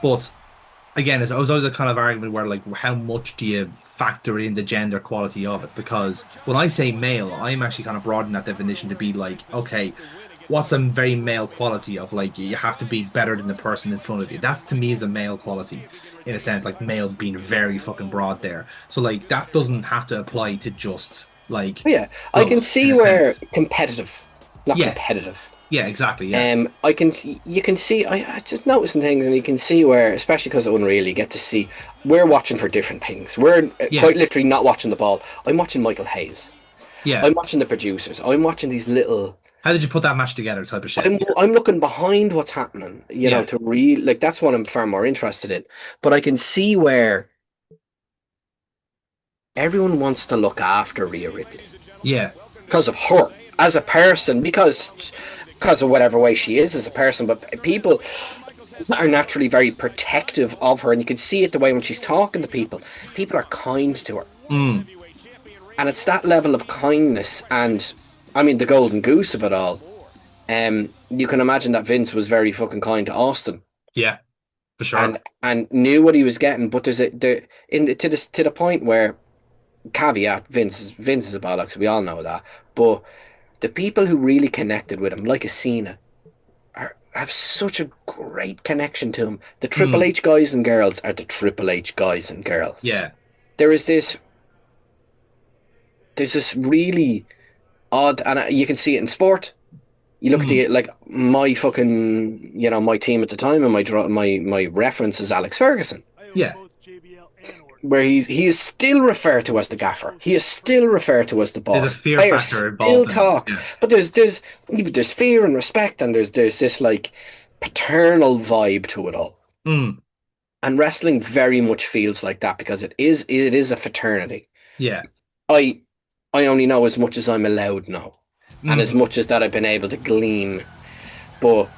But again, it was always a kind of argument where like how much do you factor in the gender quality of it? Because when I say male, I'm actually kind of broadening that definition to be like, okay, what's a very male quality of like you have to be better than the person in front of you? That's to me is a male quality in a sense, like male being very fucking broad there. So like that doesn't have to apply to just like But yeah, I can looks in see a where sense. competitive, not Yeah, competitive. yeah, exactly. Yeah, I can, you can see, I just noticing things, and you can see where, especially because it wouldn't really get to see, we're watching for different things. We're yeah, quite literally not watching the ball. I'm watching Michael Hayes. yeah. I'm watching the producers. I'm watching these little. How did you put that match together type of shit? Yeah, I'm looking behind what's happening, yeah, to read like that's what I'm far more interested in. But I can see where everyone wants to look after Rhea Ripley yeah. because of her as a person, because of whatever way she is as a person. But people are naturally very protective of her, and you can see it the way when she's talking to people. People are kind to her, Mm, and it's that level of kindness. And I mean, the golden goose of it all. You can imagine that Vince was very fucking kind to Austin, yeah, for sure. and knew what he was getting. But there's a there in the, to the point where, caveat, Vince is a bollocks. We all know that. But the people who really connected with him, like a Cena, have such a great connection to him. The Triple Mm, H guys and girls are the Triple H guys and girls. yeah. There is this, there's this really odd, and you can see it in sport. You look at Mm, the like my fucking my team at the time, and my reference is Alex Ferguson, yeah. where he is still referred to as the gaffer. He is still referred to as the There's a boss. fear Players factor still involved in it. talk, Yeah. but there's fear and respect, and there's this like paternal vibe to it all. Mm, And wrestling very much feels like that because it is a fraternity. yeah. I I only know as much as I'm allowed know, and as Mm, much as that I've been able to glean. But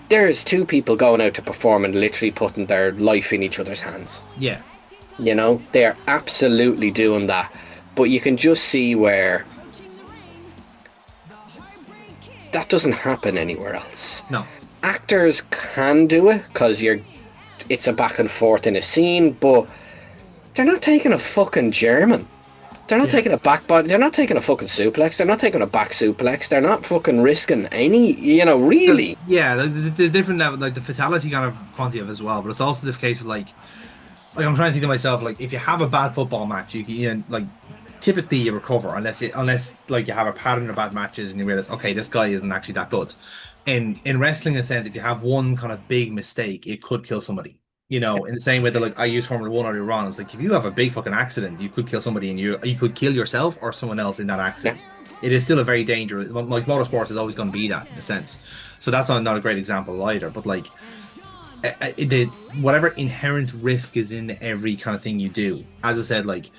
there's two people going out to perform and literally putting their life in each other's hands. yeah. They're absolutely doing that. But you can just see where that doesn't happen anywhere else. No. Actors can do it because it's a back and forth in a scene, but they're not taking a fucking German. They're not Yeah. taking a back body. They're not taking a fucking suplex. They're not taking a back suplex. They're not fucking risking any, really. Yeah, there's different level, like the fatality kind of quantity of it as well, but it's also the case of like I'm trying to think to myself, like if you have a bad football match, like typically you recover unless like you have a pattern of bad matches and you realize, okay, this guy isn't actually that good. In wrestling, in a sense, if you have one kind of big mistake, it could kill somebody. In the same way that like I use Formula One earlier on, it's like if you have a big fucking accident, you could kill somebody and you could kill yourself or someone else in that Yeah. accident. It is still a very dangerous, like motorsports is always going to be that in a sense. So that's not a great example either. But like whatever inherent risk is in every kind of thing you do. As I said, like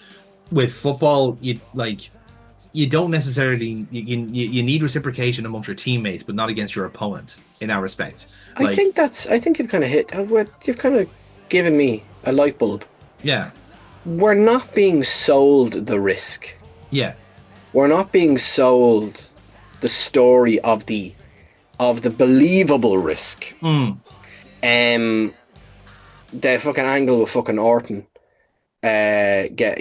with football, you don't necessarily you need reciprocation amongst your teammates, but not against your opponent in that respect. Like, I think you've kind of hit. You've kind of given me a light bulb. yeah, We're not being sold the risk. yeah, We're not being sold the story of the believable risk. mm, Um, the fucking angle with fucking Orton, get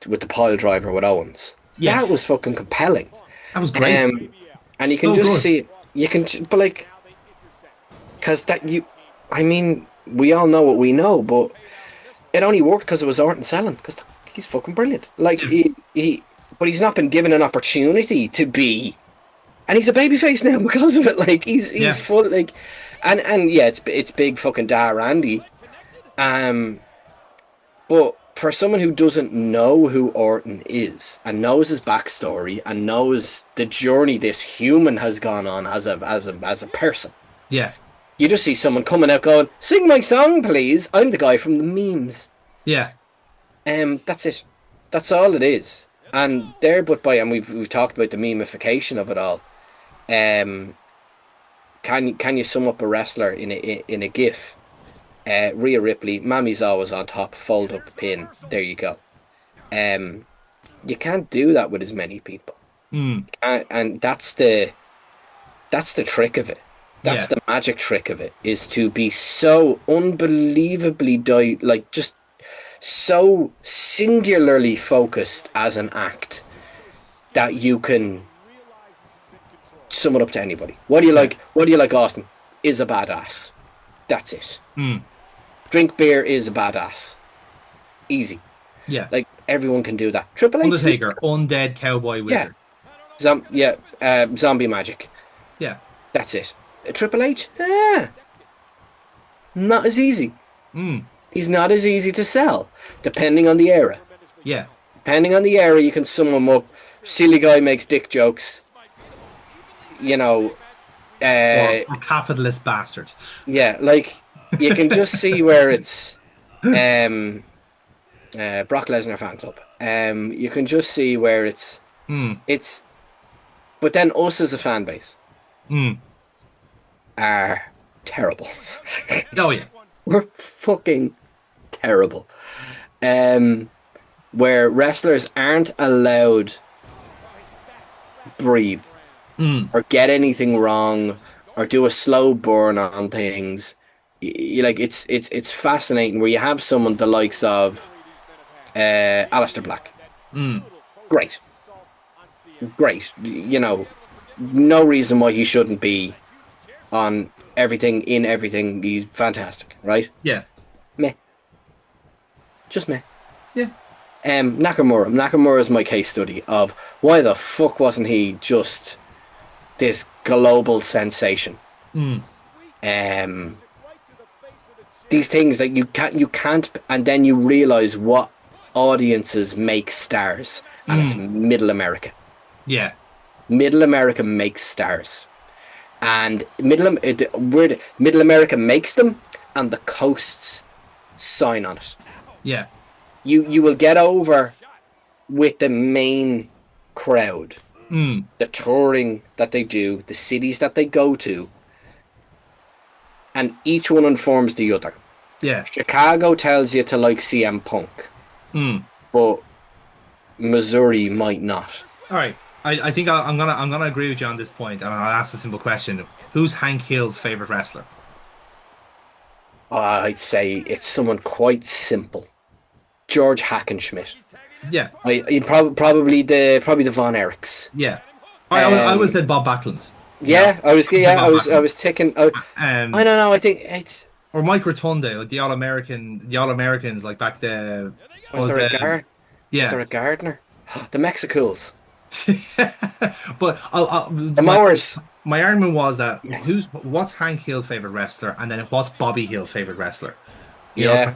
with the pile driver with Owens. That yes, was fucking compelling. that was great, Um, and you can so just good. see, but like, because I mean, we all know what we know, but it only worked because it was Orton selling. Because he's fucking brilliant. Like Yeah, but he's not been given an opportunity to be, and he's a babyface now because of it. Like he's yeah, full like, and yeah, it's big fucking da Randy. Um, but for someone who doesn't know who Orton is and knows his backstory and knows the journey this human has gone on as a person, yeah, you just see someone coming out going, "Sing my song, please. I'm the guy from the memes." yeah. That's it. That's all it is. And there, but by and we've talked about the memification of it all. Um, can you sum up a wrestler in a GIF? Rhea Ripley, Mammy's always on top, fold up pin. There you go. Um, you can't do that with as many people, Mm, and that's the trick of it. That's Yeah. the magic trick of it, is to be so unbelievably like just so singularly focused as an act that you can sum it up to anybody. What do you Yeah. like? What do you like? Austin is a badass. That's it. Mm. Drink beer is a badass. Easy. Yeah. Like everyone can do that. Triple H, Undertaker, undead cowboy yeah, wizard. zombie magic. Yeah. That's it. Triple H, not as easy. Mm. He's not as easy to sell, depending on the era. Yeah. Depending on the era, you can sum him up. Silly guy makes dick jokes. You know, Or capitalist bastard. yeah, like you can just see where it's um, Brock Lesnar fan club. You can just see where Mm. it's. But then us as a fan base Mm. are terrible. Oh yeah. We're fucking terrible. Where wrestlers aren't allowed breathe Mm. or get anything wrong or do a slow burn on things. Like it's fascinating where you have someone the likes of Aleister Black. Mm. Great. You know, no reason why he shouldn't be on everything, in everything. He's fantastic, right? Yeah. Meh. Just meh. Yeah. Nakamura is my case study of why the fuck wasn't he just this global sensation? Mm. These things that you can't, and then you realize what audiences make stars, and it's Middle America. Yeah. Middle America makes stars, and Middle America makes them, and the coasts sign on it. Yeah. You will get over with the main crowd, the touring that they do, the cities that they go to, and each one informs the other. Yeah. Chicago tells you to like CM Punk, but Missouri might not. All right. I think I'm gonna agree with you on this point, and I'll ask a simple question: who's Hank Hill's favorite wrestler? I'd say it's someone quite simple. George Hackenschmidt. Yeah. Probably the Von Erichs. Yeah. I would have said Bob Backlund. Yeah, No. I was taking. I don't know. I think it's. Or Mike Rotunde, like the All-Americans, like back there. Was there a Gardner? The Mexicools. But The Mowers. My argument was that Yes. what's Hank Hill's favorite wrestler, and then what's Bobby Hill's favorite wrestler. Yeah.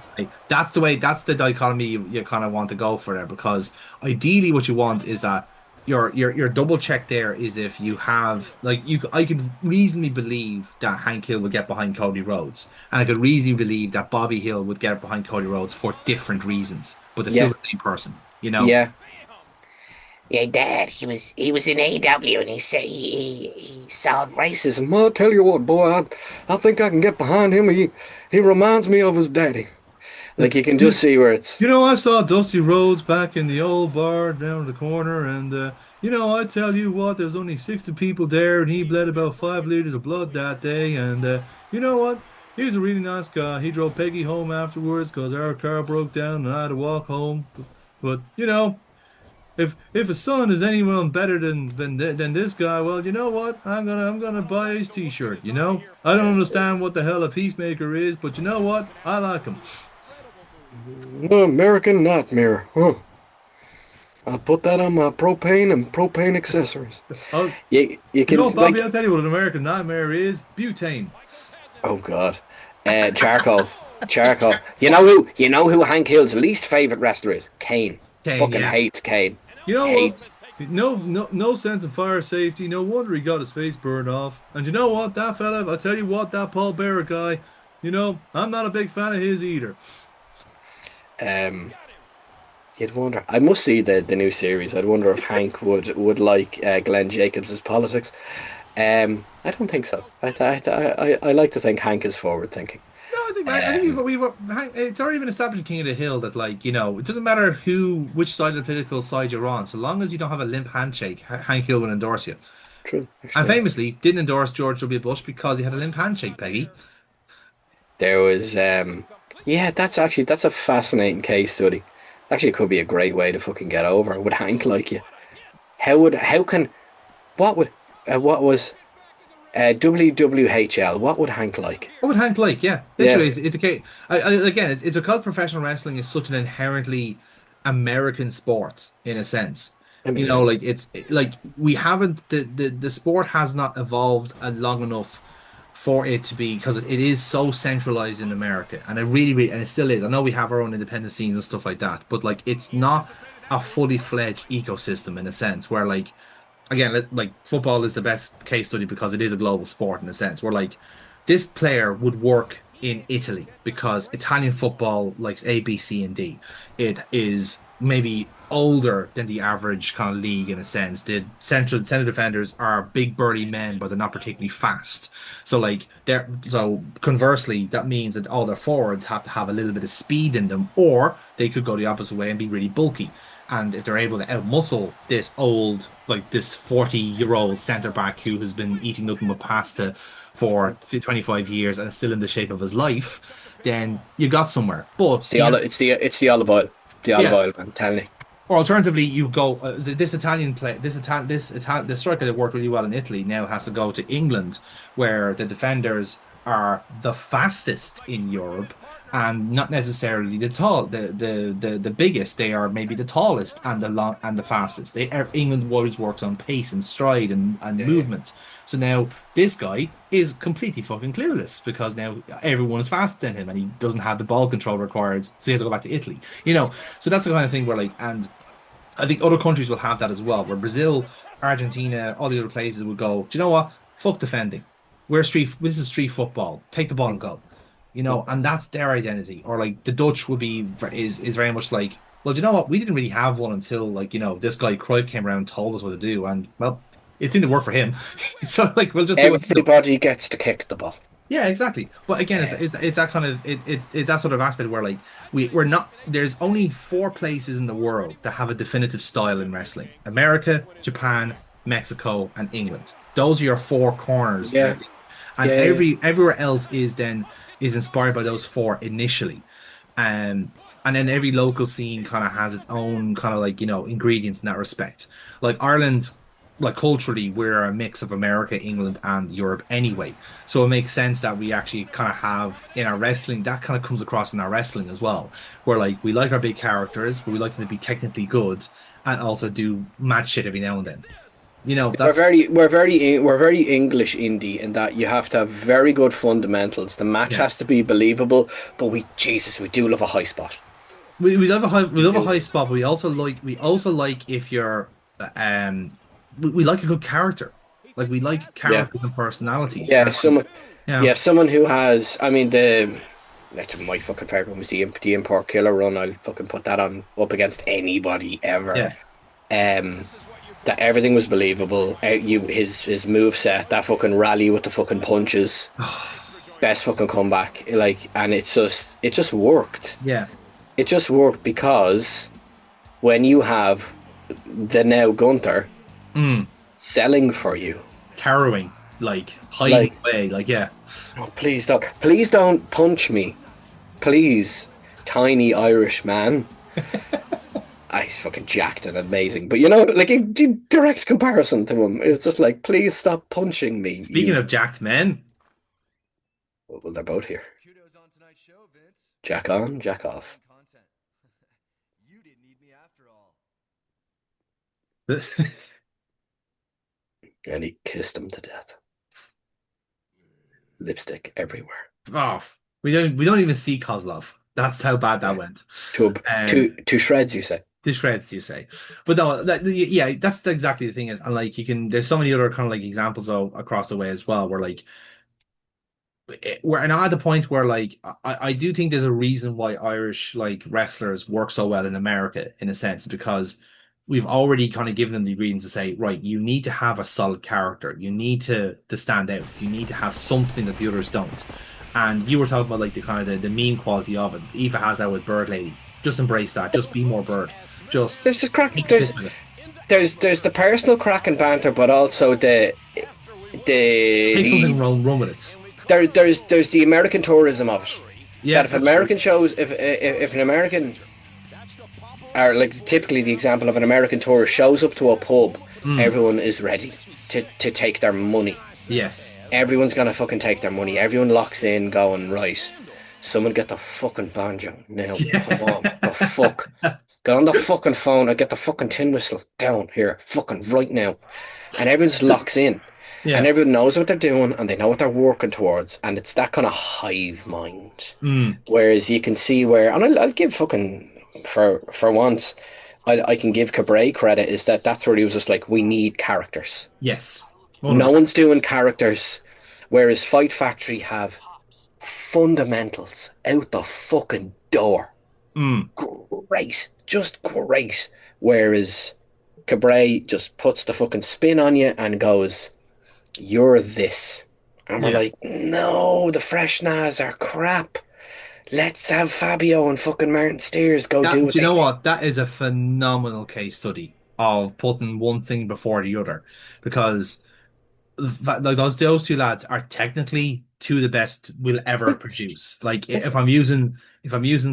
That's the dichotomy you kind of want to go for there, because ideally what you want is that your double check there is if you have I could reasonably believe that Hank Hill would get behind Cody Rhodes, and I could reasonably believe that Bobby Hill would get behind Cody Rhodes for different reasons, but they're still the same person, you know? Yeah. Yeah, Dad, he was in AEW and he said he solved racism. Well, I'll tell you what, boy, I think I can get behind him. He reminds me of his daddy. Like you can just see where it's. You know, I saw Dusty Rhodes back in the old bar down the corner, and you know, I tell you what, there was only 60 people there, and he bled about 5 liters of blood that day. And you know what? He was a really nice guy. He drove Peggy home afterwards because our car broke down, and I had to walk home. But you know, if a son is anyone better than this guy, well, you know what? I'm gonna buy his T-shirt. You know, I don't understand what the hell a peacemaker is, but you know what? I like him. American Nightmare. Huh. I'll put that on my propane and propane accessories. Oh, you can, know, Bobby, I'll tell you what an American Nightmare is: butane. Oh God, charcoal. You know who Hank Hill's least favorite wrestler is? Kane. Fucking hates Kane. You know hates. what? No sense of fire safety. No wonder he got his face burned off. And you know what? That fella, I tell you what, that Paul Bearer guy, you know, I'm not a big fan of his either. You'd wonder. I must see the new series. I'd wonder if Hank would like Glenn Jacobs' politics. I don't think so. I like to think Hank is forward thinking. No, I think it's already been established in King of the Hill that, like, you know, it doesn't matter which side of the political side you're on, so long as you don't have a limp handshake, Hank Hill will endorse you. True. And Actually, famously didn't endorse George W. Bush because he had a limp handshake, Peggy. there was yeah, that's a fascinating case study. Actually, it could be a great way to fucking get over. Would Hank like you? How can what was WWHL? What would Hank like? What would Hank like? Yeah, Yeah, literally, it's a case. Again, it's because professional wrestling is such an inherently American sport in a sense. I You mean, know, like like we haven't the sport has not evolved long enough for it to be because it is so centralized in America, and it really and it still is. I know we have our own independent scenes and stuff like that, but like it's not a fully fledged ecosystem in a sense where like again, like football is the best case study because it is a global sport in a sense where like this player would work in Italy because Italian football likes A, B, C, and D. It is maybe older than the average kind of league in a sense. The center defenders are big burly men, but they're not particularly fast. So like they're so conversely, that means that all their forwards have to have a little bit of speed in them, or they could go the opposite way and be really bulky. And if they're able to outmuscle this old, like this 40-year-old centre back who has been eating nothing but pasta for 25 years and is still in the shape of his life, then you got somewhere. But he has, it's the olive oil, yeah. man. I'm telling you. Or alternatively, you go this Italian play, the striker that worked really well in Italy now has to go to England, where the defenders are the fastest in Europe and not necessarily the biggest. They are maybe the tallest and the long and the fastest. England always works on pace and stride and Yeah, yeah. movement. So now this guy is completely fucking clueless because now everyone is faster than him and he doesn't have the ball control required, so he has to go back to Italy. You know, so that's the kind of thing where like and I think other countries will have that as well, where Brazil, Argentina, all the other places will go, do you know what? Fuck defending. This is street football. Take the ball and go. You know, and that's their identity. Or like the Dutch would be is very much like, well, do you know what? We didn't really have one until like, this guy Cruyff came around and told us what to do. And well, it seemed to work for him. So like we'll just do it. Everybody gets to kick the ball. Yeah, exactly. But again, Uh, it's that kind of it's that sort of aspect where like we're not there's only four places in the world that have a definitive style in wrestling. America, Japan, Mexico, and England. Those are your four corners, yeah, really. And yeah, yeah. everywhere else is inspired by those four initially. And then every local scene kind of has its own kind of like, ingredients in that respect. Like Ireland, like culturally, we're a mix of America, England, and Europe anyway. So it makes sense that we actually kind of have in our wrestling, that kind of comes across in our wrestling as well, where like we like our big characters, but we like them to be technically good and also do mad shit every now and then. That's We're very English indie in that you have to have very good fundamentals. The match yeah. has to be believable, but we do love a high spot. We We love a do. high spot, but we also like if you're we like a good character. Like we like Yeah, characters and personalities. yeah. And like, Someone who has. I mean, that's my fucking favorite one was the import killer run. I'll fucking put that on up against anybody ever. yeah. Um, that everything was believable. His move set, that fucking rally with the fucking punches, best fucking comeback. Like, and it just worked. Yeah. It just worked because when you have the now Gunther Mm. selling for you, Harrowing, like hiding like, away, like yeah. oh, please don't punch me, please, tiny Irish man. He's fucking jacked and amazing, but like in direct comparison to him, it's just like, please stop punching me. Speaking of jacked men, Well, they're both here. Jack on, jack off. And he kissed him to death. Lipstick everywhere. oh, we don't even see Kozlov. That's how bad that Yeah. went. To shreds, you say. The shreds, you say, but no, yeah, that's exactly the thing is, and like there's so many other kind of like examples across the way as well, where like we're now at the point where like I do think there's a reason why Irish like wrestlers work so well in America in a sense because we've already kind of given them the reasons to say, right, you need to have a solid character, you need to stand out, you need to have something that the others don't. And you were talking about like the kind of the meme quality of it. Eva has that with Bird Lady. Just embrace that. Just be more Bird. Just There's just crack. take the There's piss with it. there's the personal crack and banter, but also Take something the wrong, run with it. there's the American tourism of it. Yeah, That if that's true. American shows, if an American, or like typically the example of an American tourist shows up to a pub, Mm, everyone is ready to take their money. yes. Everyone's gonna fucking take their money. Everyone locks in, going right. Someone get the fucking banjo now. Come on, the fuck. Yeah. Get on the fucking phone and get the fucking tin whistle down here, fucking right now. And everyone just locks in. And Yeah. everyone knows what they're doing and they know what they're working towards. And it's that kind of hive mind. Mm, Whereas you can see where, and I'll give fucking, for once, I can give Cabray credit, is that's where he was just like, we need characters. yes. No 100%. one's doing characters. Whereas Fight Factory have fundamentals out the fucking door. Mm, Great, just great. Whereas Cabray just puts the fucking spin on you and goes, "You're this," and we're yeah. like, "No, the fresh Nas are crap. Let's have Fabio and fucking Martin Steers go do That, what do you they know do." what? That is a phenomenal case study of putting one thing before the other, because like those two lads are technically two of the best we'll ever produce. Like if I'm using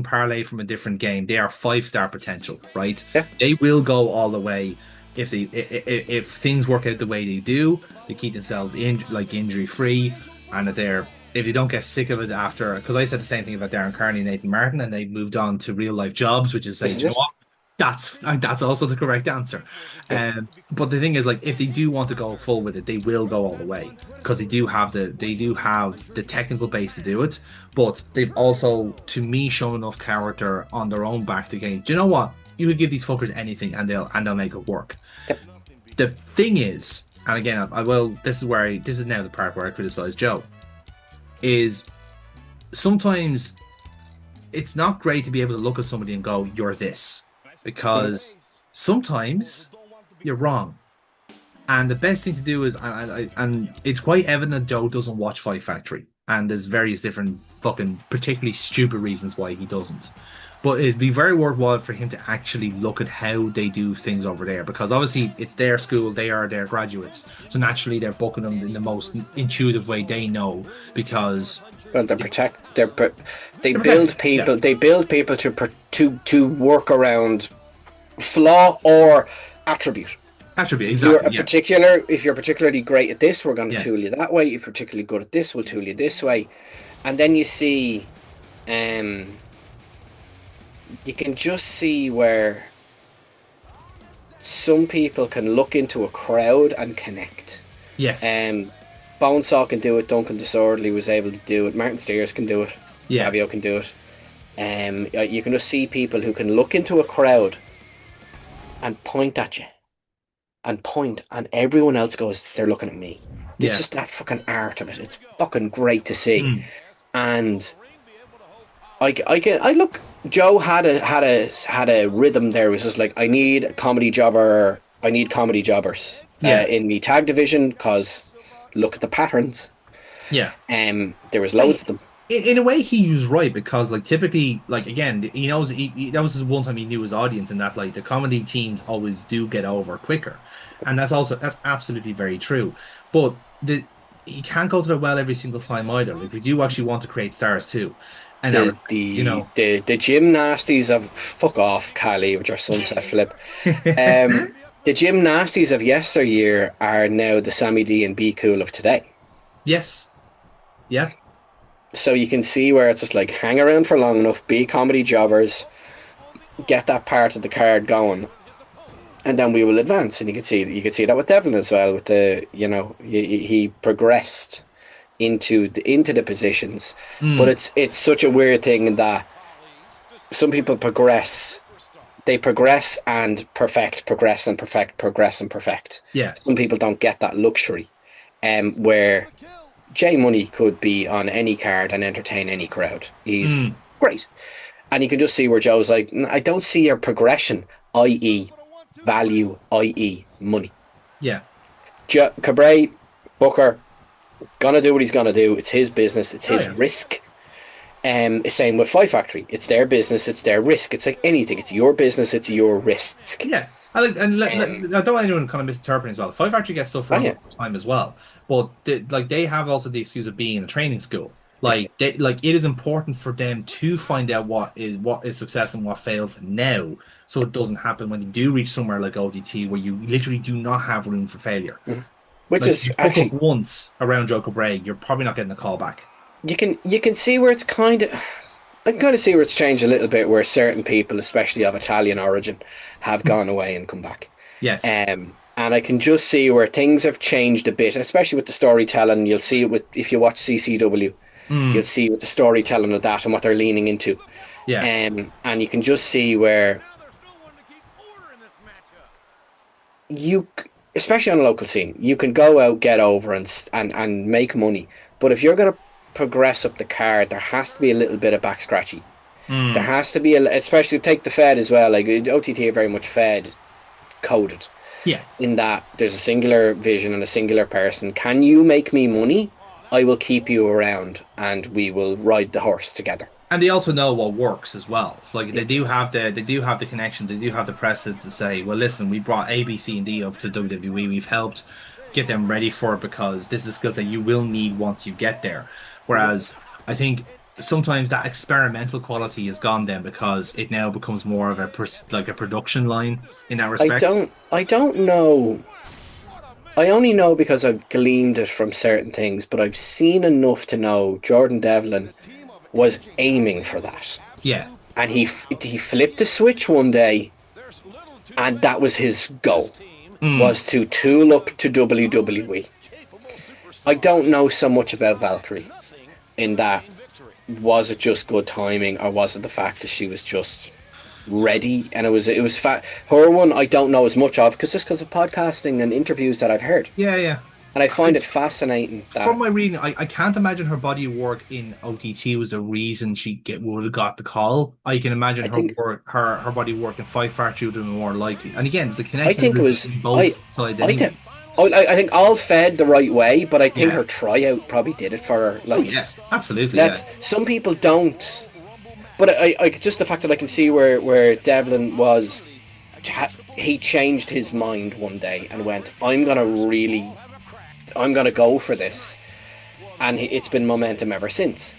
parlay from a different game, they are 5-star potential, right? Yeah, They will go all the way if things work out the way they do. They keep themselves injury free, and if they don't get sick of it after, because I said the same thing about Darren Carney and Nathan Martin, and they moved on to real life jobs, which is this saying, is you know it. what? That's also the correct answer. Yeah, But the thing is, like, if they do want to go full with it, they will go all the way because they do have the technical base to do it. But they've also, to me, shown enough character on their own back to go, do you know what? You could give these fuckers anything and they'll make it work. yep. The thing is, and again, I will. This is now the part where I criticize Joe. Is sometimes it's not great to be able to look at somebody and go, "You're this," Mhm. because sometimes you're wrong. And the best thing to do is, and it's quite evident that Joe doesn't watch Fight Factory, and there's various different fucking particularly stupid reasons why he doesn't. But it'd be very worthwhile for him to actually look at how they do things over there, because obviously it's their school, they are their graduates, so naturally they're booking them in the most intuitive way they know, because Well, they they're build protected. Yeah, people. They build people to work around flaw or attribute. attribute exactly. Yeah, If you're particularly great at this, we're going to yeah, tool you that way. If you're particularly good at this, we'll tool you this way. And then um, you can just see where some people can look into a crowd and connect. yes, Um, Bonesaw can do it. Duncan Disorderly was able to do it. Martin Steers can do it. yeah, Fabio can do it. You can just see people who can look into a crowd and point at you and point, and everyone else goes, they're looking at me. It's yeah. just that fucking art of it. It's fucking great to see. Mm, And I look. Joe had a rhythm there. It was just like, I need a comedy jobber. I need comedy jobbers yeah, in the tag division, because look at the patterns. yeah. There was loads of them. In a way, he was right, because like typically, like again, he knows that was his one time he knew his audience, and that like the comedy teams always do get over quicker, and that's absolutely very true. But he can't go to the well every single time either. Like we do actually want to create stars too, and The you the know, the gym nasties of, fuck off, Cali, with your sunset flip. The gym nasties of yesteryear are now the Sammy D and B Cool of today. yes, yeah, So you can see where it's just like, hang around for long enough, be comedy jobbers, get that part of the card going, and then we will advance. And you can see that with Devlin as well. With he progressed into the positions, but mm, it's such a weird thing that some people progress. They progress and perfect, progress and perfect, progress and perfect. yeah, Some people don't get that luxury, where Jay Money could be on any card and entertain any crowd. He's mm, great. And you can just see where Joe's like, I don't see your progression, i.e., value, i.e., money. yeah, Cabray, Booker, gonna do what he's gonna do. It's his business, it's oh his yeah, risk. Same with Fight Factory. It's their business, it's their risk. It's like anything. It's your business, it's your risk. yeah, I like, and Um, I don't want anyone kind of misinterpreting as well. Five actually gets stuff oh wrong yeah. all the time as well, but they have also the excuse of being in a training school. It is important for them to find out what is success and what fails now, so it doesn't happen when you do reach somewhere like ODT where you literally do not have room for failure. Mhm. Which Like if is you fuck up actually, once around Joker Bray, you're probably not getting a call back. you can see where it's kind of. I can kind of see where it's changed a little bit, where certain people, especially of Italian origin, have gone away and come back. Yes. And I can just see where things have changed a bit, especially with the storytelling. You'll see it with if you watch CCW, you'll Mm. see with the storytelling of that and what they're leaning into. Yeah. And you can just see where you, especially on a local scene, you can go out, get over, and make money. But if you're going to progress up the card, there has to be a little bit of back scratchy. There Mm. has to be, especially take the Fed as well. Like OTT are very much Fed coded Yeah. in that there's a singular vision and a singular person. Can you make me money? I will keep you around, and we will ride the horse together. And they also know what works as well. It's like Yeah. they do have the connection, they do have the precedent to say, well, listen, we brought A, B, C, and D up to WWE. We've helped get them ready for it because this is skills that you will need once you get there. Whereas I think sometimes that experimental quality is gone then because it now becomes more of like a production line in that respect. I don't know. I only know because I've gleaned it from certain things, but I've seen enough to know Jordan Devlin was aiming for that. Yeah. And he flipped the switch one day, and that was his goal, Mm. was to tool up to WWE. I don't know so much about Valkyrie in that, was it just good timing, or was it the fact that she was just ready? And it was her one I don't know as much of, because of podcasting and interviews that I've heard, Yeah, yeah. and I find it fascinating From that my reading, I can't imagine her body work in OTT was the reason she would have got the call. I can imagine I her think work, her body work in Fight Fart would have been more likely. And again, there's a I connection think it was between I both sides I think anyway. I think all fed the right way, but I think Yeah. her tryout probably did it for her. Oh Like, yeah, absolutely. Yeah. that's some people don't, but I just the fact that I can see where Devlin was, he changed his mind one day and went, I'm gonna go for this, and it's been momentum ever since.